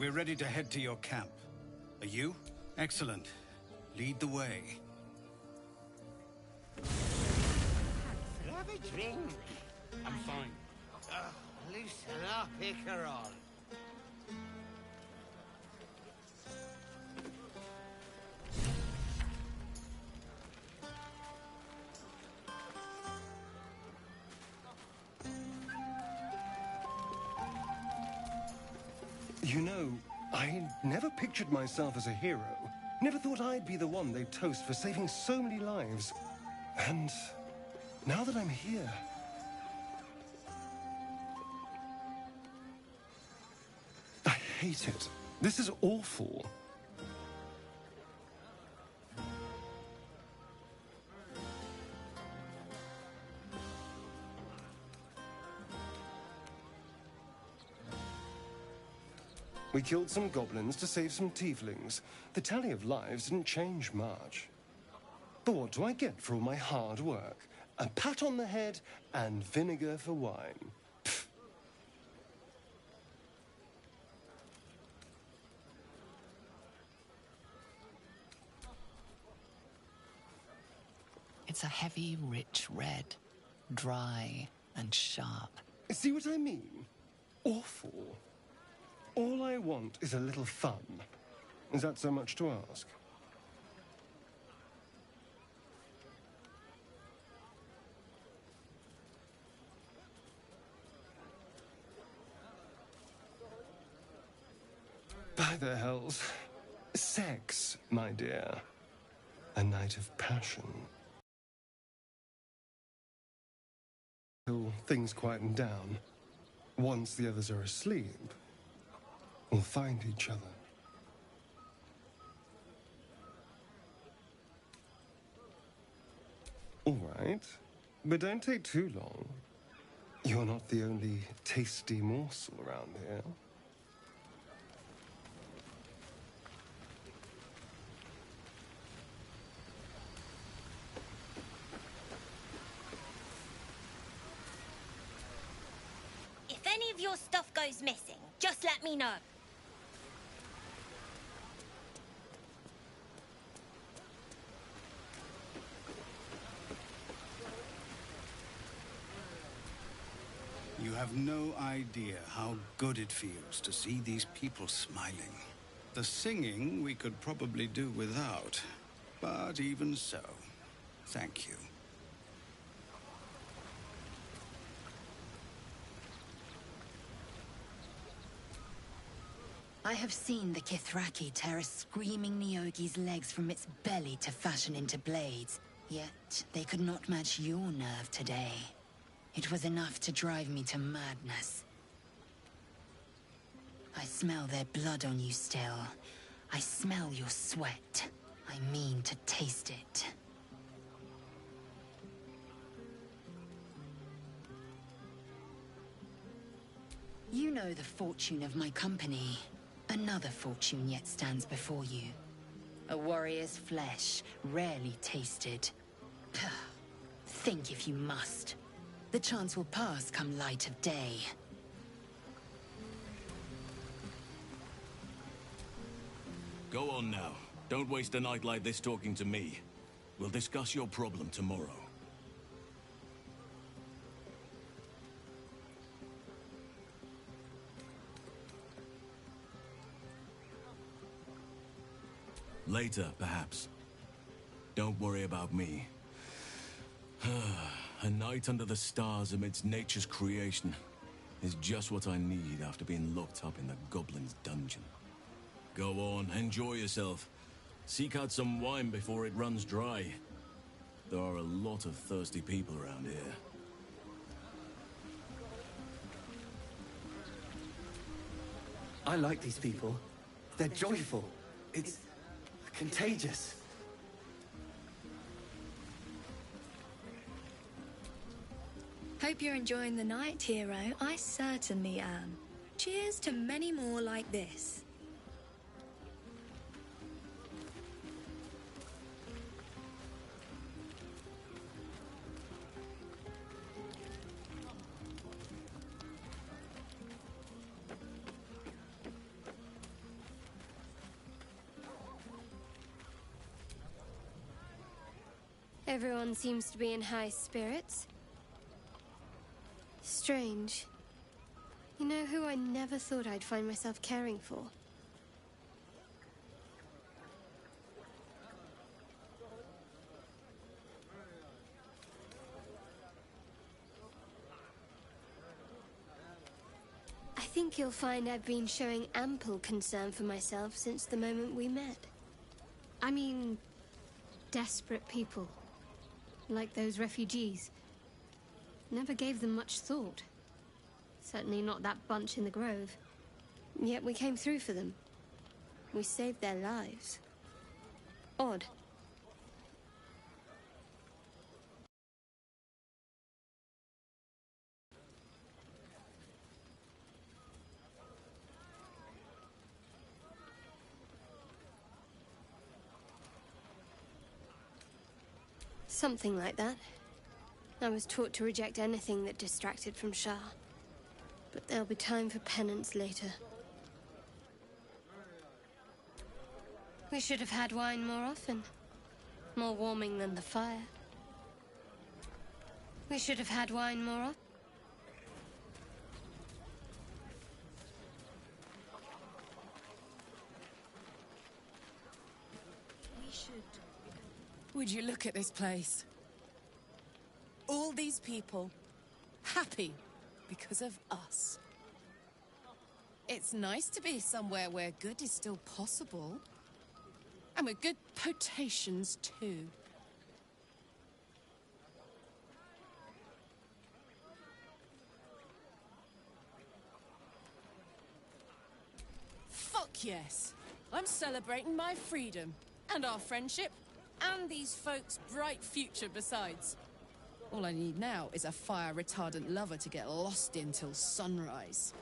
We're ready to head to your camp. Are you? Excellent. Lead the way. Have a drink. I'm fine. Loosen up, Icaron. You know, I never pictured myself as a hero. Never thought I'd be the one they'd toast for saving so many lives. And now that I'm here... I hate it. This is awful. We killed some goblins to save some tieflings. The tally of lives didn't change much. But what do I get for all my hard work? A pat on the head and vinegar for wine. Pfft. It's a heavy, rich red. Dry and sharp. See what I mean? Awful. All I want is a little fun. Is that so much to ask? By the hells. Sex, my dear. A night of passion. Till things quieten down. Once the others are asleep, we'll find each other. All right, but don't take too long. You're not the only tasty morsel around here. If any of your stuff goes missing, just let me know. You have no idea how good it feels to see these people smiling. The singing we could probably do without, but even so, thank you. I have seen the Kithraki tear a screaming Neogi's legs from its belly to fashion into blades. Yet they could not match your nerve today. It was enough to drive me to madness. I smell their blood on you still. I smell your sweat. I mean to taste it. You know the fortune of my company. Another fortune yet stands before you. A warrior's flesh, rarely tasted. Think if you must. The chance will pass come light of day. Go on now. Don't waste a night like this talking to me. We'll discuss your problem tomorrow. Later, perhaps. Don't worry about me. A night under the stars amidst nature's creation is just what I need after being locked up in the goblin's dungeon. Go on, enjoy yourself. Seek out some wine before it runs dry. There are a lot of thirsty people around here. I like these people. They're joyful. It's contagious. Hope you're enjoying the night, hero. I certainly am. Cheers to many more like this. Everyone seems to be in high spirits. Strange. You know who I never thought I'd find myself caring for? I think you'll find I've been showing ample concern for myself since the moment we met. I mean, desperate people. Like those refugees. Never gave them much thought. Certainly not that bunch in the grove. Yet we came through for them. We saved their lives. Odd. Something like that. I was taught to reject anything that distracted from Shah. But there'll be time for penance later. We should have had wine more often. More warming than the fire. We should have had wine more often. Would you look at this place? All these people, happy because of us. It's nice to be somewhere where good is still possible. And with good potations, too. Fuck yes! I'm celebrating my freedom, and our friendship, and these folks' bright future besides. All I need now is a fire-retardant lover to get lost in till sunrise.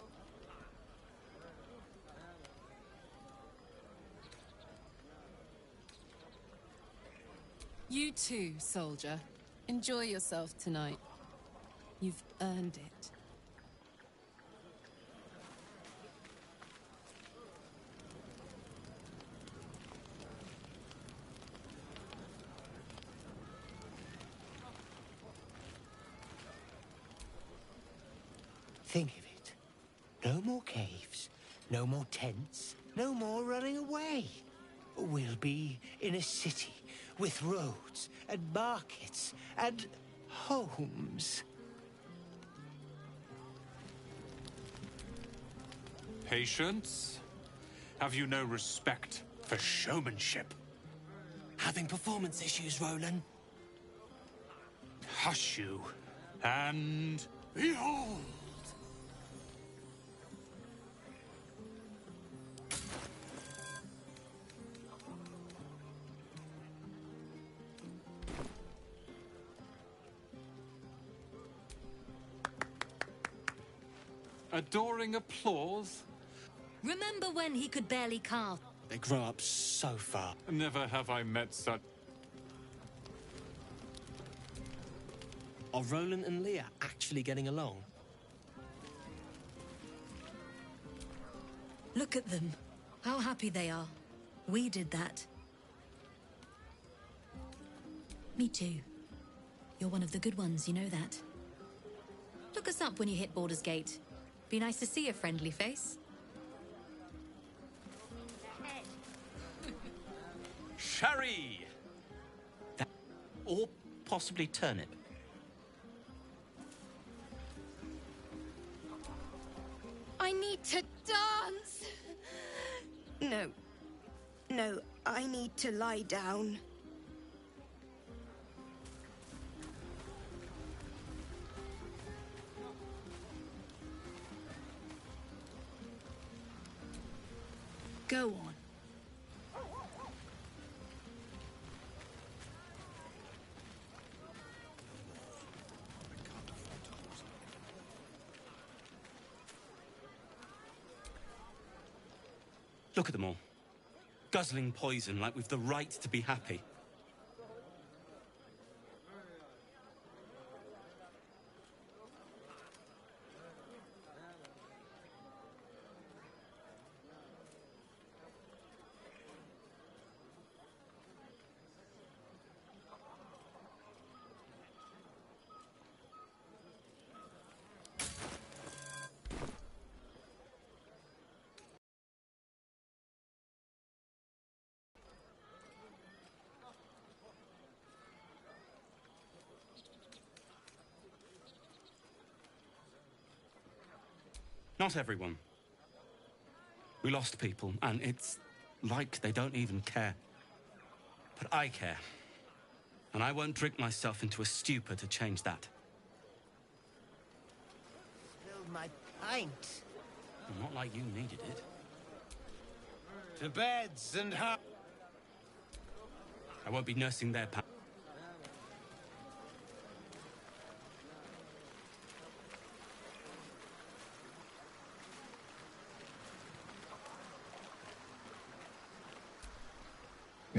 You too, soldier. Enjoy yourself tonight. You've earned it. Think of it. No more caves, no more tents, no more running away. We'll be in a city with roads and markets and homes. Patience? Have you no respect for showmanship? Having performance issues, Roland. Hush you, and behold! Adoring applause? Remember when he could barely carve? They grow up so far. Never have I met such... Are Roland and Leah actually getting along? Look at them. How happy they are. We did that. Me too. You're one of the good ones, you know that. Look us up when you hit Baldur's Gate. Be nice to see a friendly face. Sherry! Or possibly turnip. I need to dance! No. No, I need to lie down. Go on. Look at them all. Guzzling poison like we've the right to be happy. Not everyone. We lost people, and it's like they don't even care. But I care. And I won't drink myself into a stupor to change that. Filled my pint. Not like you needed it. To beds and I won't be nursing their pa-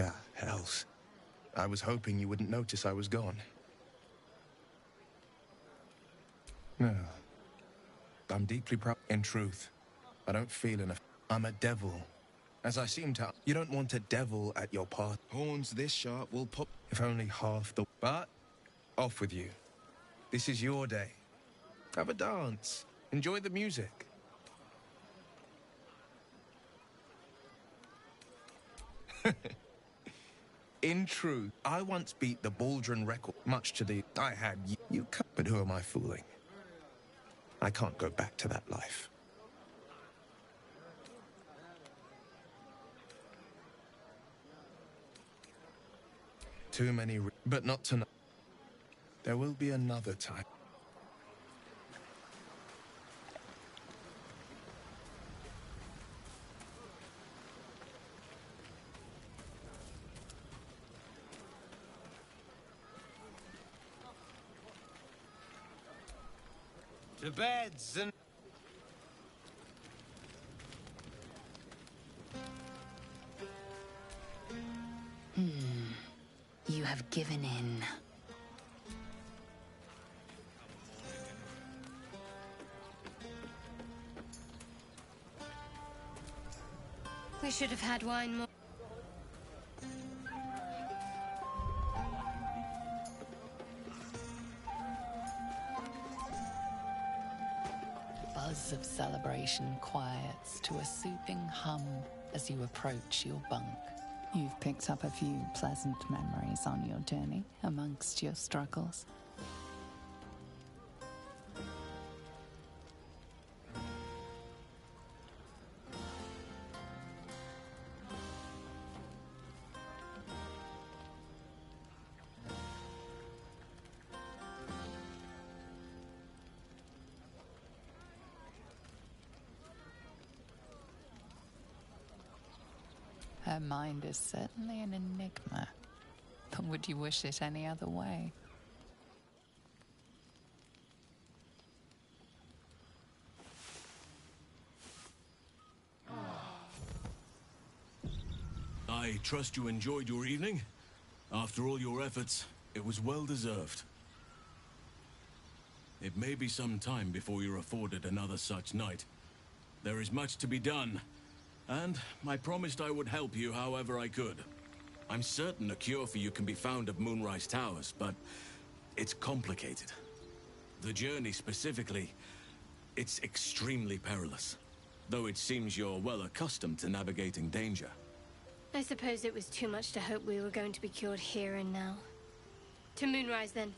Ah, hells. I was hoping you wouldn't notice I was gone. No. I'm deeply proud. In truth, I don't feel enough. I'm a devil. As I seem to... You don't want a devil at your party. Horns this sharp will pop... If only half the... But, off with you. This is your day. Have a dance. Enjoy the music. In truth, I once beat the Baldur record, much to the... I had you... But who am I fooling? I can't go back to that life. Too many... But not tonight. There will be another time. to beds and... You have given in. We should have had wine more. Buzz of celebration quiets to a soothing hum as you approach your bunk. You've picked up a few pleasant memories on your journey amongst your struggles. Her mind is certainly an enigma, but would you wish it any other way? I trust you enjoyed your evening. After all your efforts, it was well deserved. It may be some time before you're afforded another such night. There is much to be done. And I promised I would help you however I could. I'm certain a cure for you can be found at Moonrise Towers, but it's complicated. The journey specifically, it's extremely perilous. Though it seems you're well accustomed to navigating danger. I suppose it was too much to hope we were going to be cured here and now. To Moonrise, then.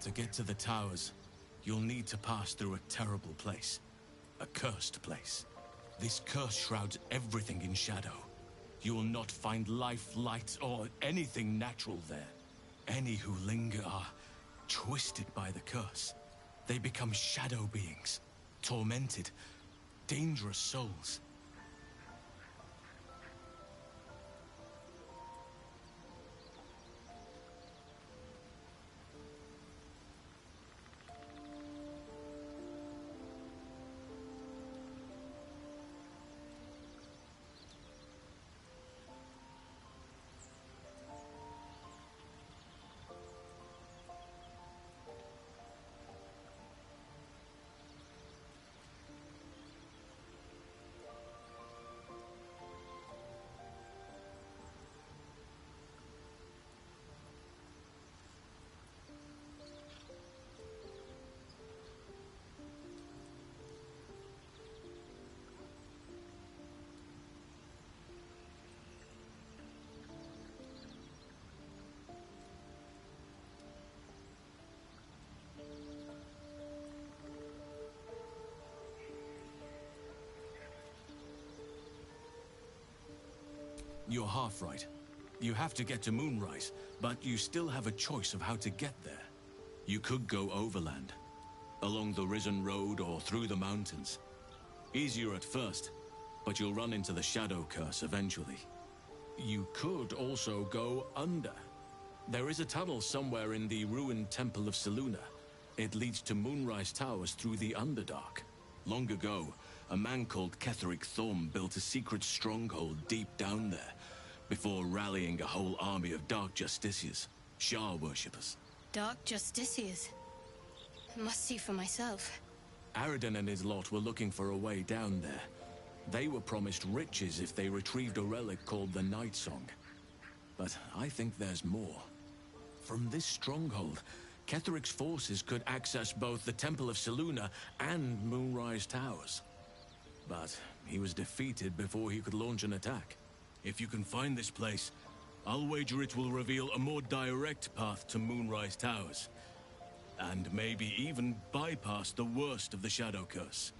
To get to the towers, you'll need to pass through a terrible place. A cursed place. This curse shrouds everything in shadow. You will not find life, light, or anything natural there. Any who linger are twisted by the curse. They become shadow beings, tormented, dangerous souls. You're half right. You have to get to Moonrise, but you still have a choice of how to get there. You could go overland, along the Risen Road or through the mountains. Easier at first, but you'll run into the Shadow Curse eventually. You could also go under. There is a tunnel somewhere in the ruined Temple of Selûne. It leads to Moonrise Towers through the Underdark. Long ago, a man called Ketheric Thorm built a secret stronghold deep down there, before rallying a whole army of Dark Justiciars, Shah worshippers. Dark Justiciars. Must see for myself. Aradin and his lot were looking for a way down there. They were promised riches if they retrieved a relic called the Night Song. But I think there's more. From this stronghold, Ketheric's forces could access both the Temple of Selûne and Moonrise Towers. But he was defeated before he could launch an attack. If you can find this place, I'll wager it will reveal a more direct path to Moonrise Towers. And maybe even bypass the worst of the Shadow Curse.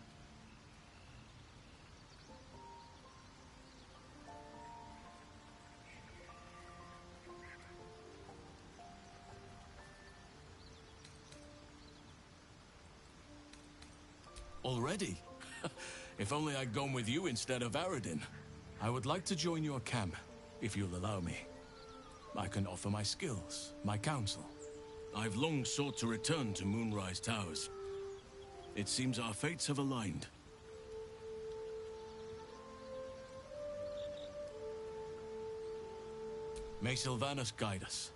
Already? If only I'd gone with you instead of Aradin. I would like to join your camp, if you'll allow me. I can offer my skills, my counsel. I've long sought to return to Moonrise Towers. It seems our fates have aligned. May Sylvanus guide us.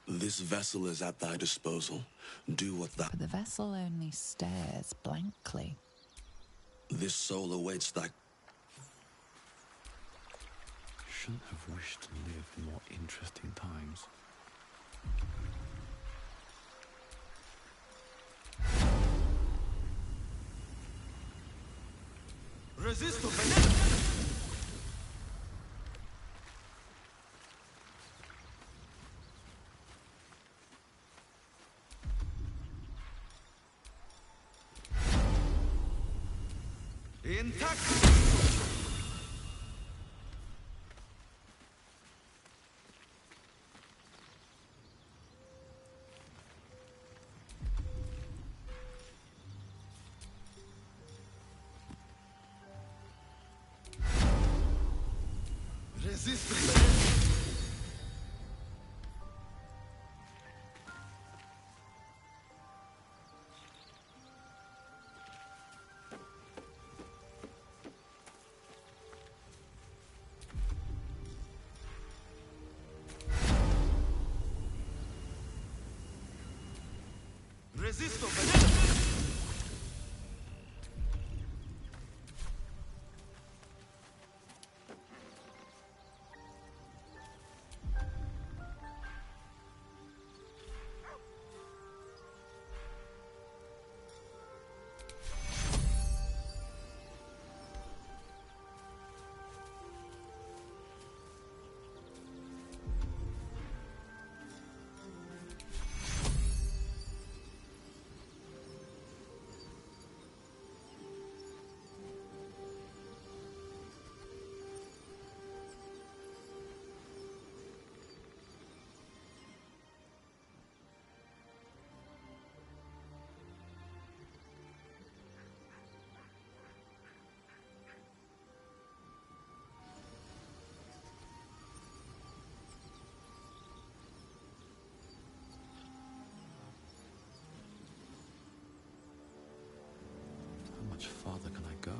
This vessel is at thy disposal. Do what thou... But the vessel only stares blankly. This soul awaits thy... Shouldn't have wished to live in more interesting times. Resisto, Intact! Resistance! Resisto, How much farther can I go?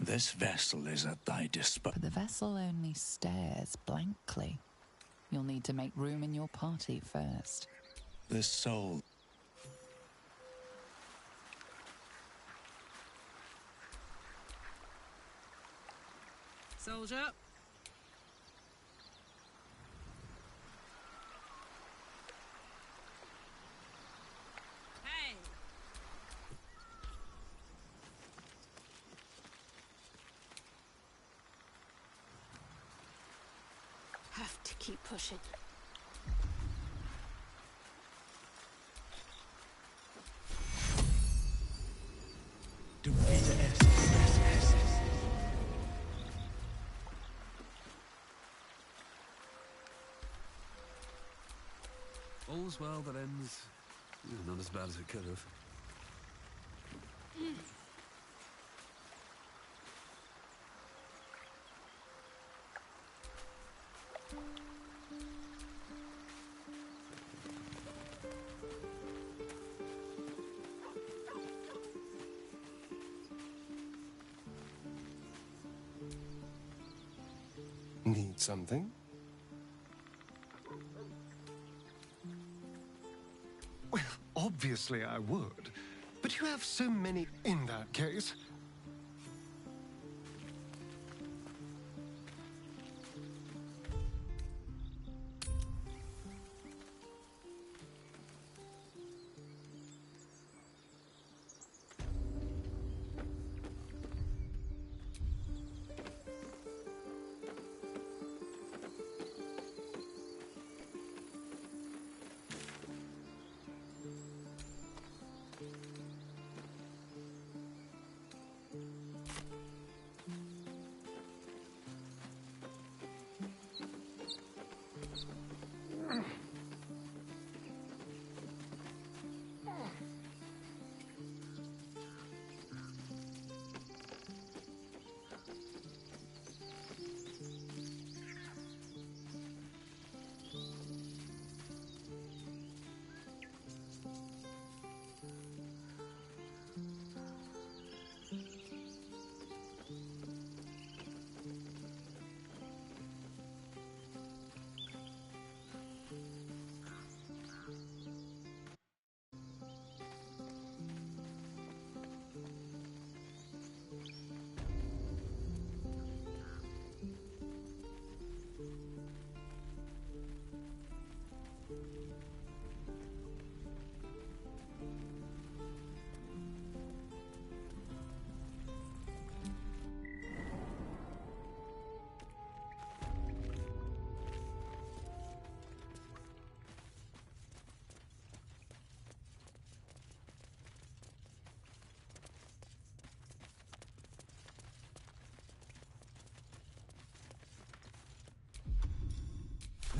This vessel is at thy disposal. But the vessel only stares blankly. You'll need to make room in your party first. This soul. Soldier. Hey. Have to keep pushing. All's well that ends. Not as bad as it could have. Need something? Well, obviously I would. But you have so many in that case.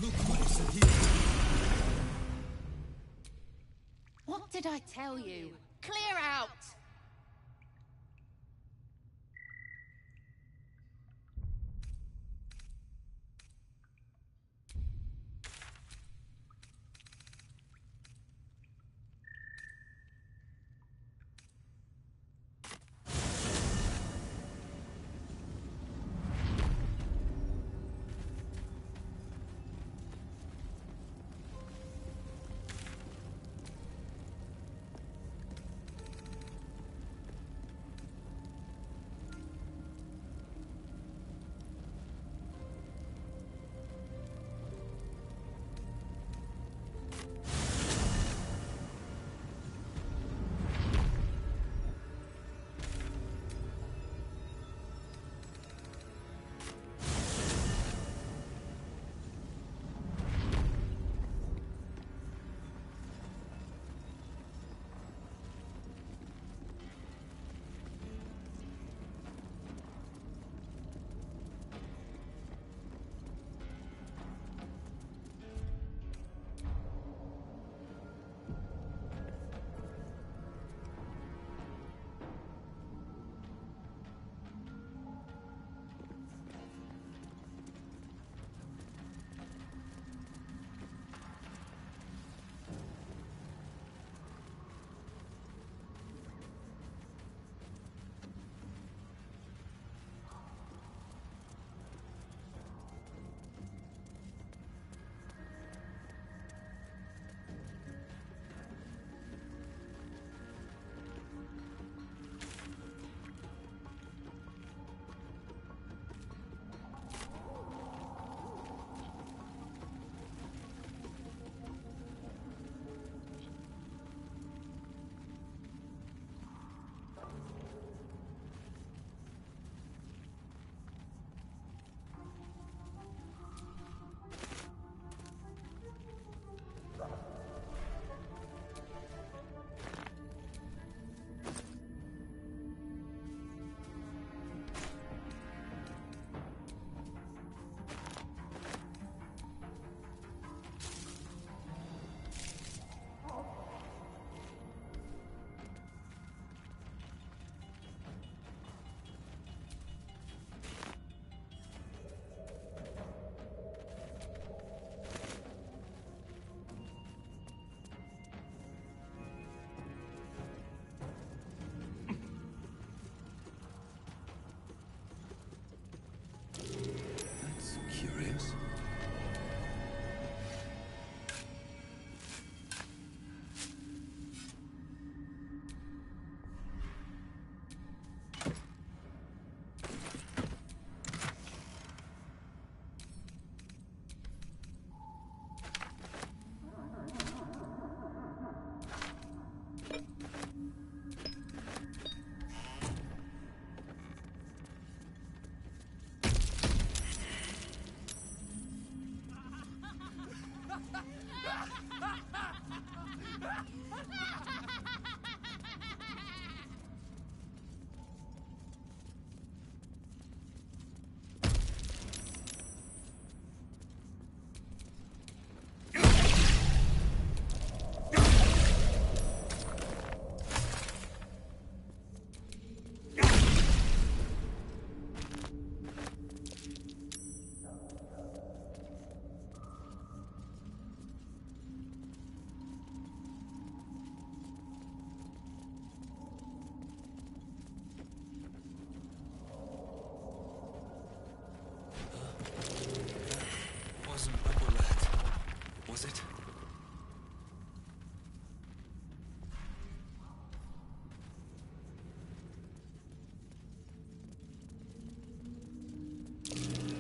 Look closer here. What did I tell you? Clear out!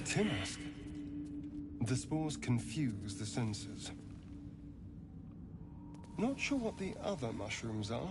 Timask. The spores confuse the senses. Not sure what the other mushrooms are.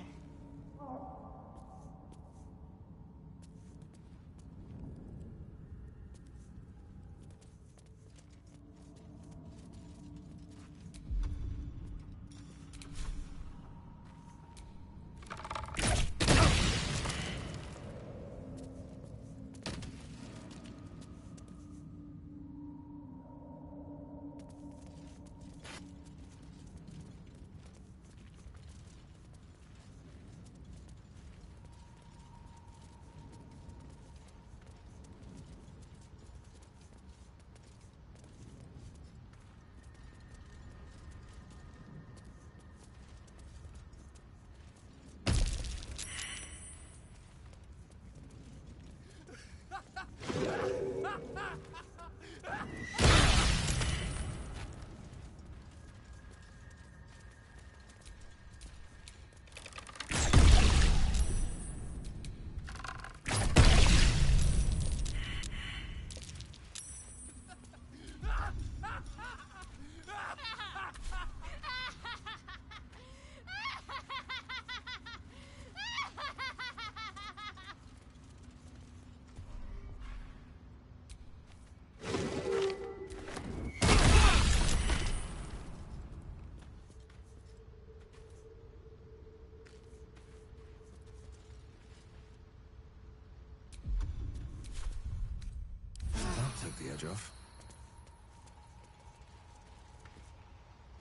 The edge off.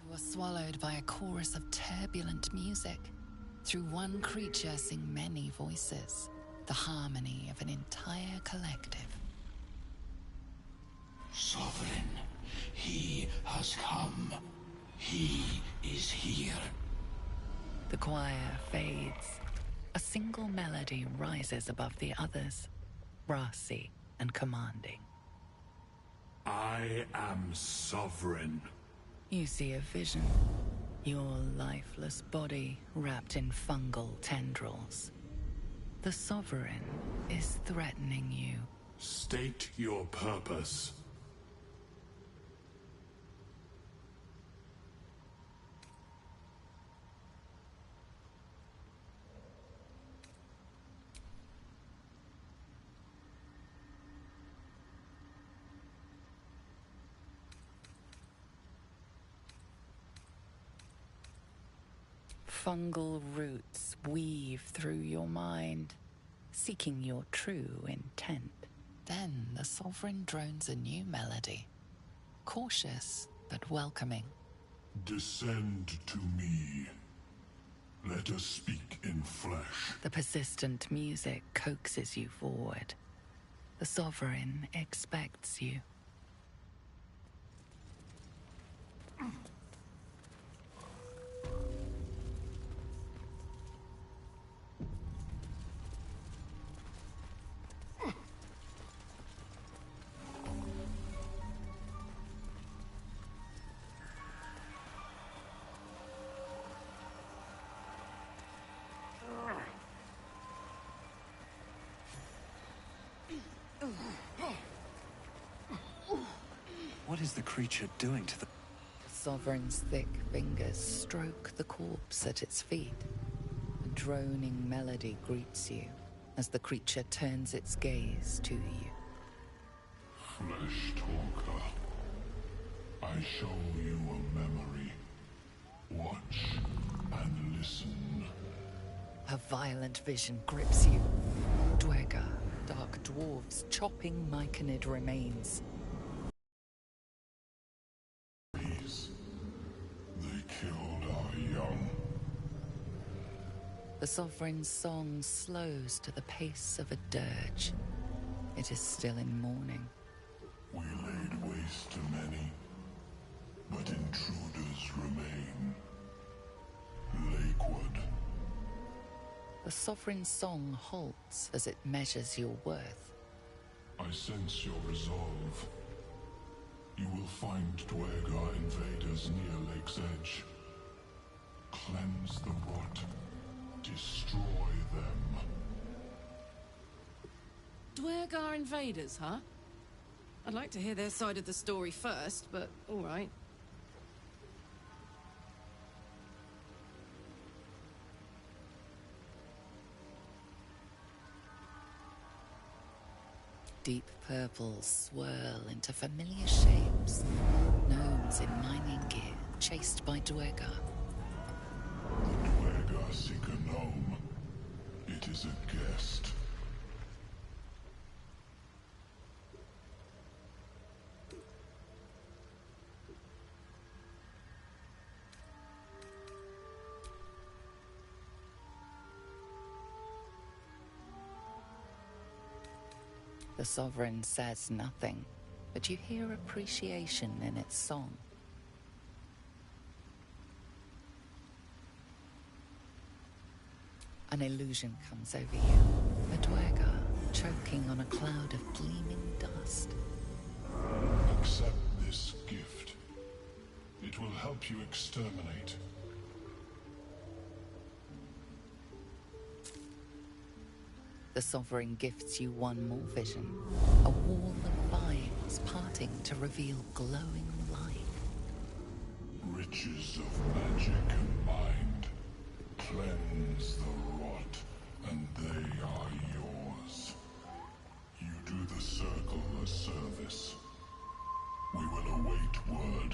You are swallowed by a chorus of turbulent music. Through one creature sing many voices, the harmony of an entire collective. Sovereign, he has come. He is here. The choir fades. A single melody rises above the others, brassy and commanding. I am sovereign. You see a vision. Your lifeless body wrapped in fungal tendrils. The Sovereign is threatening you. State your purpose. Fungal roots weave through your mind, seeking your true intent. Then the Sovereign drones a new melody, cautious but welcoming. Descend to me. Let us speak in flesh. The persistent music coaxes you forward. The Sovereign expects you. What is the creature doing to the... The Sovereign's thick fingers stroke the corpse at its feet. A droning melody greets you as the creature turns its gaze to you. Flesh talker. I show you a memory. Watch and listen. A violent vision grips you. Dwergar, dark dwarves chopping myconid remains. They killed our young. The Sovereign's song slows to the pace of a dirge. It is still in mourning. We laid waste to many, but intruders remain. Lakewood. The Sovereign's song halts as it measures your worth. I sense your resolve. You will find Dwergar invaders near Lake's Edge. Cleanse the rot. Destroy them. Dwergar invaders, huh? I'd like to hear their side of the story first, but all right. Deep purples swirl into familiar shapes. Gnomes in mining gear, chased by Dwergar. The Dwergar seek a gnome. It is a guest. The Sovereign says nothing, but you hear appreciation in its song. An illusion comes over you, a Dwergar choking on a cloud of gleaming dust. Accept this gift. It will help you exterminate. The Sovereign gifts you one more vision, a wall of vines parting to reveal glowing light. Riches of magic and mind. Cleanse the rot, and they are yours. You do the Circle a service. We will await word.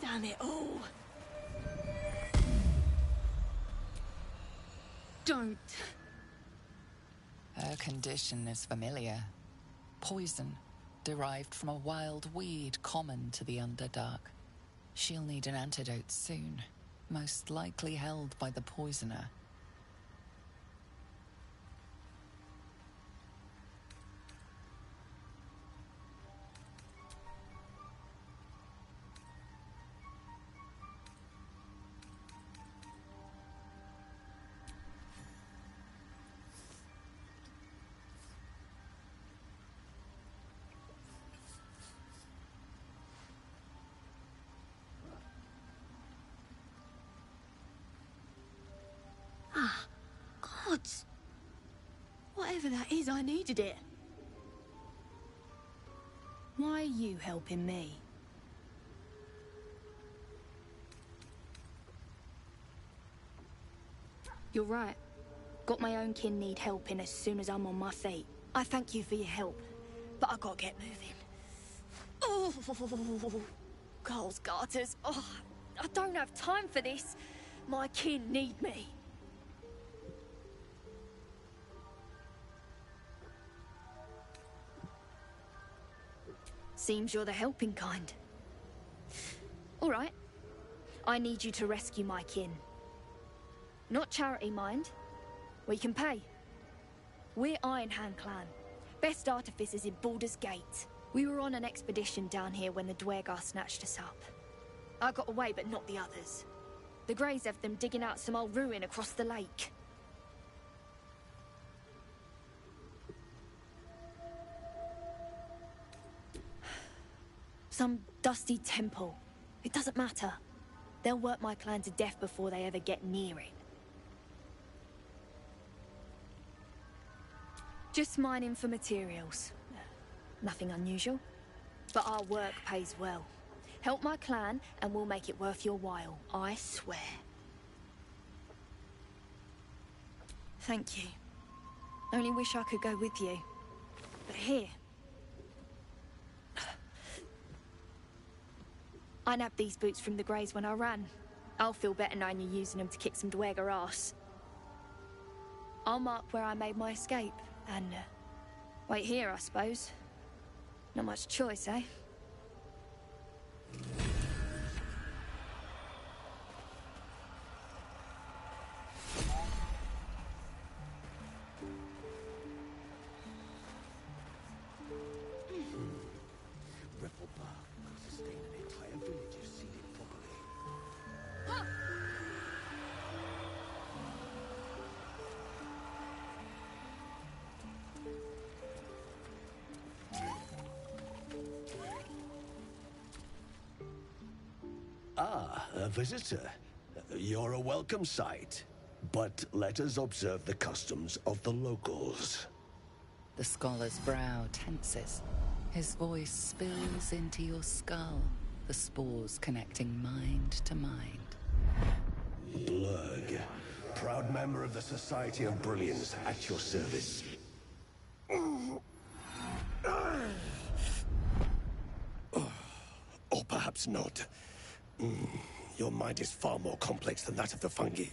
Damn it all. Don't. Her condition is familiar. Poison, derived from a wild weed common to the Underdark. She'll need an antidote soon, most likely held by the poisoner. Ah, gods. Whatever that is, I needed it. Why are you helping me? You're right. Got my own kin need helping as soon as I'm on my feet. I thank you for your help, but I gotta get moving. Oh, Carl's garters. Oh, I don't have time for this. My kin need me. Seems you're the helping kind. All right. I need you to rescue my kin. Not charity, mind. We can pay. We're Iron Hand Clan. Best artificers in Baldur's Gate. We were on an expedition down here when the Dwergar snatched us up. I got away, but not the others. The Greys have them digging out some old ruin across the lake. Some dusty temple. It doesn't matter. They'll work my clan to death before they ever get near it. Just mining for materials. Nothing unusual. But our work pays well. Help my clan and we'll make it worth your while, I swear. Thank you. Only wish I could go with you. But here... I nabbed these boots from the Greys when I ran. I'll feel better knowing you're using them to kick some Dweger ass. I'll mark where I made my escape, and wait here, I suppose. Not much choice, eh? A visitor. You're a welcome sight. But let us observe the customs of the locals. The scholar's brow tenses. His voice spills into your skull, the spores connecting mind to mind. Blurg, proud member of the Society of Brilliance, at your service. Or perhaps not. Your mind is far more complex than that of the fungi.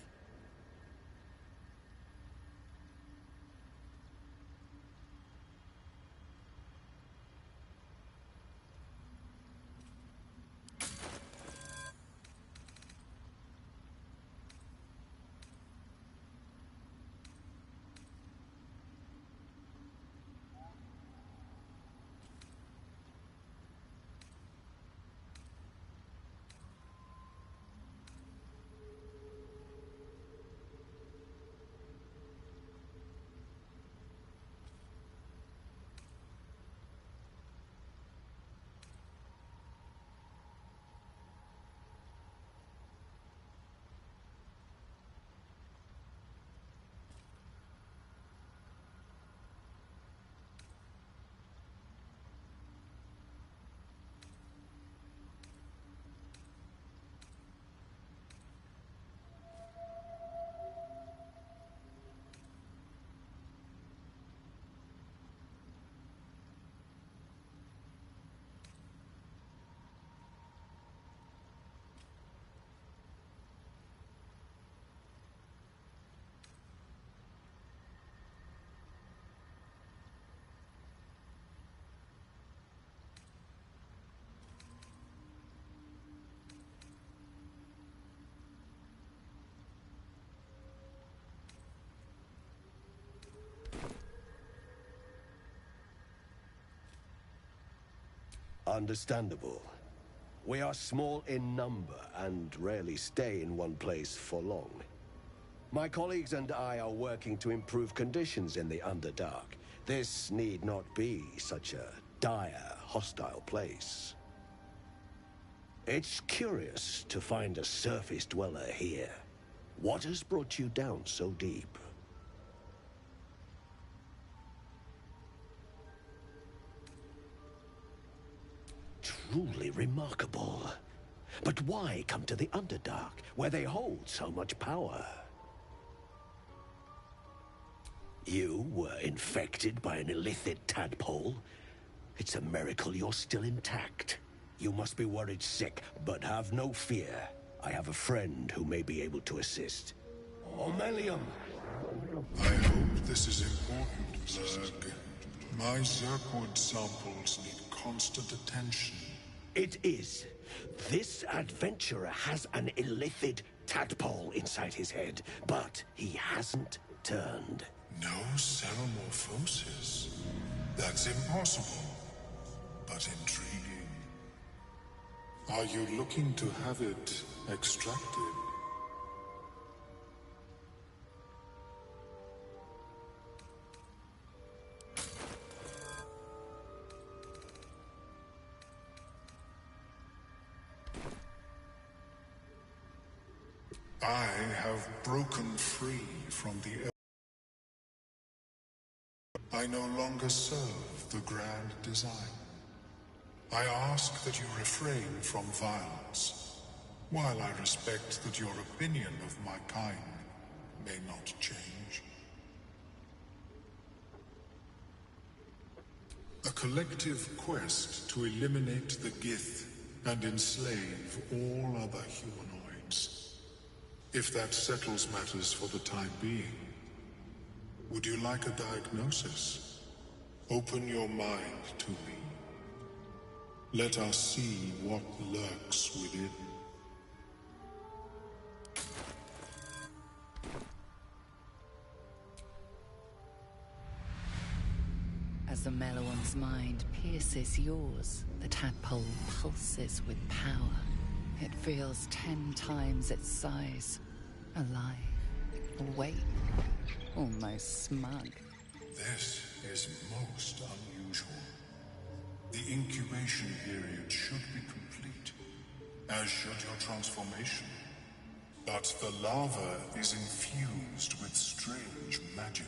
Understandable. We are small in number and rarely stay in one place for long. My colleagues and I are working to improve conditions in the Underdark. This need not be such a dire, hostile place. It's curious to find a surface dweller here. What has brought you down so deep? Truly remarkable. But why come to the Underdark, where they hold so much power? You were infected by an illithid tadpole? It's a miracle you're still intact. You must be worried sick, but have no fear. I have a friend who may be able to assist. Omelium! I hope this is important, Zerg. My Zergwood samples need constant attention. It is. This adventurer has an illithid tadpole inside his head, but he hasn't turned. No ceremorphosis. That's impossible, but intriguing. Are you looking to have it extracted? I have broken free from the... I no longer serve the grand design. I ask that you refrain from violence, while I respect that your opinion of my kind may not change. A collective quest to eliminate the Gith and enslave all other humanoids. If that settles matters for the time being, would you like a diagnosis? Open your mind to me. Let us see what lurks within. As the Meloan's mind pierces yours, the tadpole pulses with power. It feels 10 times its size. Alive, awake, almost smug. This is most unusual. The incubation period should be complete, as should your transformation. But the larva is infused with strange magic.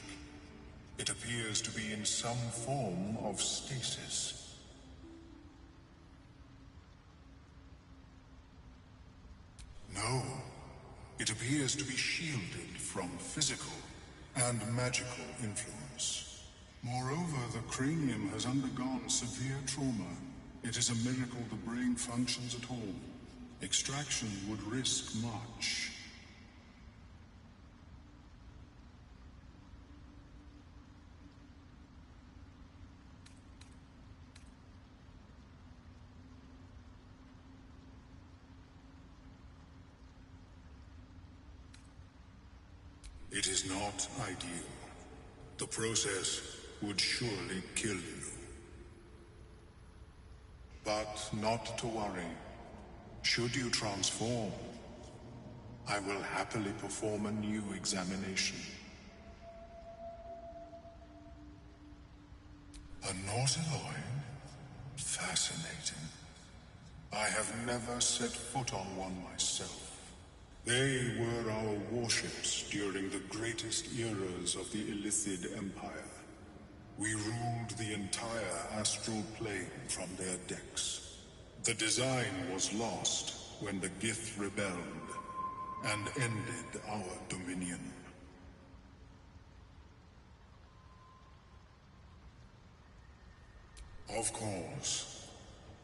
It appears to be in some form of stasis. No, it appears to be shielded from physical and magical influence. Moreover, the cranium has undergone severe trauma. It is a miracle the brain functions at all. Extraction would risk much. It is not ideal. The process would surely kill you. But not to worry. Should you transform, I will happily perform a new examination. A Nautiloid? Fascinating. I have never set foot on one myself. They were our warships during the greatest eras of the Illithid Empire. We ruled the entire astral plane from their decks. The design was lost when the Gith rebelled and ended our dominion. Of course.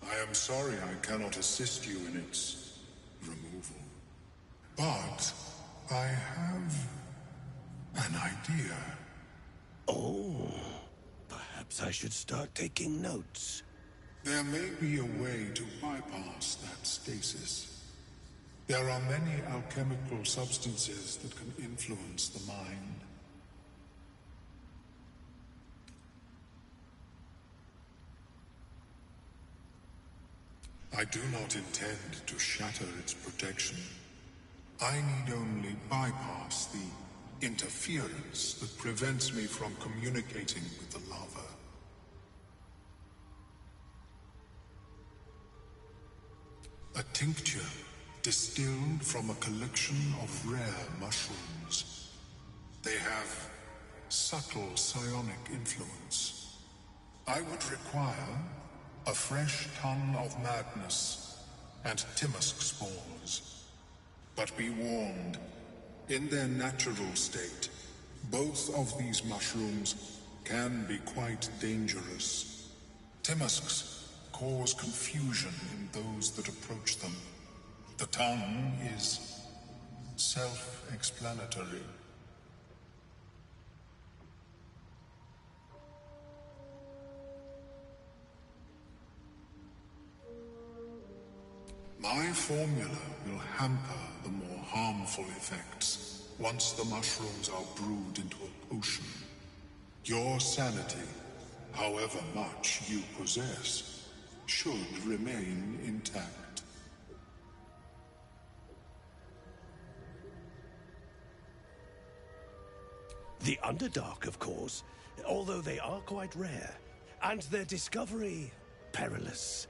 I am sorry I cannot assist you in its removal. But I have an idea. Oh, perhaps I should start taking notes. There may be a way to bypass that stasis. There are many alchemical substances that can influence the mind. I do not intend to shatter its protection. I need only bypass the interference that prevents me from communicating with the larva. A tincture distilled from a collection of rare mushrooms. They have subtle psionic influence. I would require a fresh ton of madness and Timusk spores. But be warned, in their natural state, both of these mushrooms can be quite dangerous. Timusks cause confusion in those that approach them. The tongue is self-explanatory. My formula will hamper the more harmful effects once the mushrooms are brewed into a potion. Your sanity, however much you possess, should remain intact. The Underdark, of course, although they are quite rare, and their discovery perilous.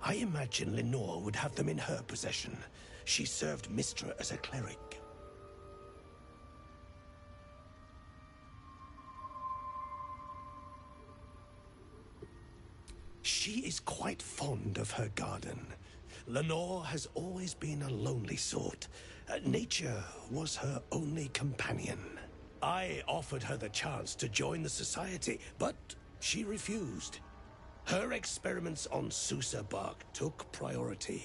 I imagine Lenore would have them in her possession. She served Mistra as a cleric. She is quite fond of her garden. Lenore has always been a lonely sort. Nature was her only companion. I offered her the chance to join the society, but she refused. Her experiments on Susa bark took priority.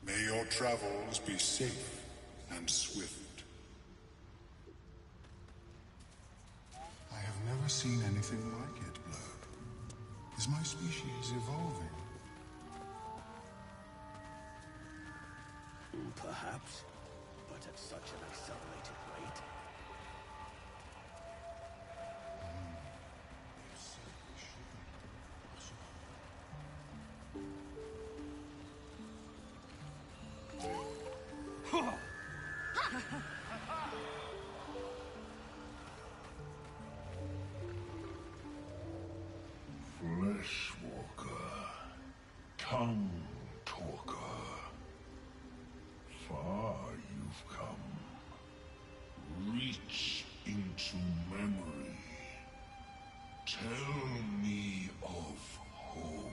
May your travels be safe and swift. I have never seen anything like it, Blurb. Is my species evolving? Perhaps, but at such an accelerated rate. Fleshwalker, tongue talker. Far you've come. Reach into memory. Tell me of home.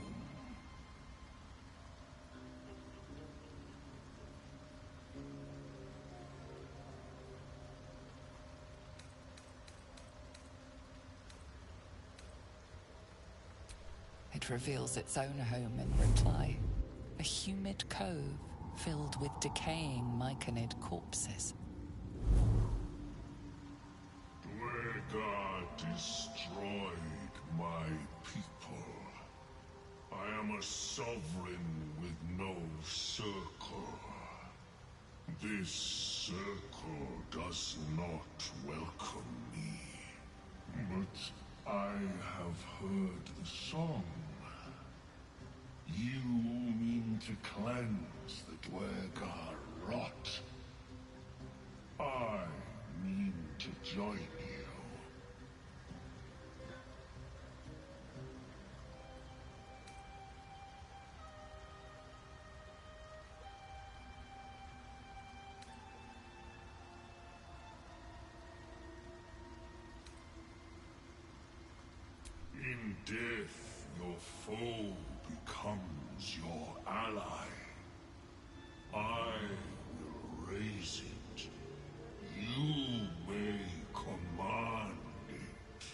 It reveals its own home in reply. A humid cove filled with decaying myconid corpses. Dwergar destroyed my people. I am a sovereign with no circle. This circle does not welcome me. But I have heard the song. You mean to cleanse the Dwergar rot. I mean to join you. In death, your foe becomes your ally. I will raise it. You may command it.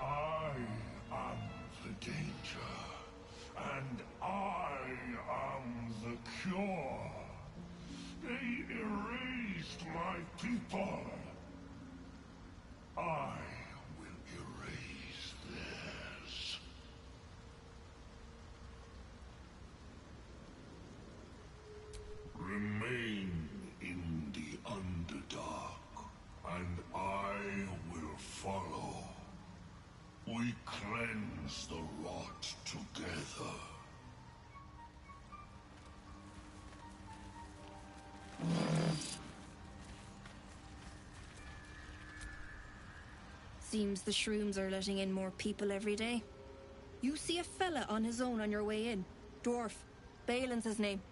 I am the danger, and I am the cure. They erased my people. I will erase theirs. Remain in the Underdark, and I will follow. We cleanse the rot together. Seems the shrooms are letting in more people every day. You see a fella on his own on your way in. Dwarf. Balin's his name.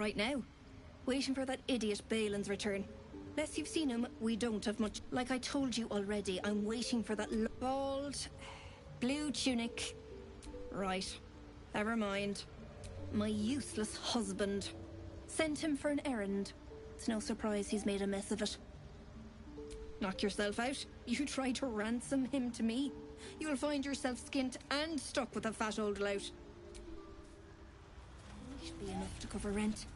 Right now. Waiting for that idiot Balin's return. Unless you've seen him, we don't have much. Like I told you already, I'm waiting for that bald, blue tunic. Right. Never mind. My useless husband. Sent him for an errand. It's no surprise he's made a mess of it. Knock yourself out. You try to ransom him to me. You'll find yourself skint and stuck with a fat old lout. Should be enough to cover rent.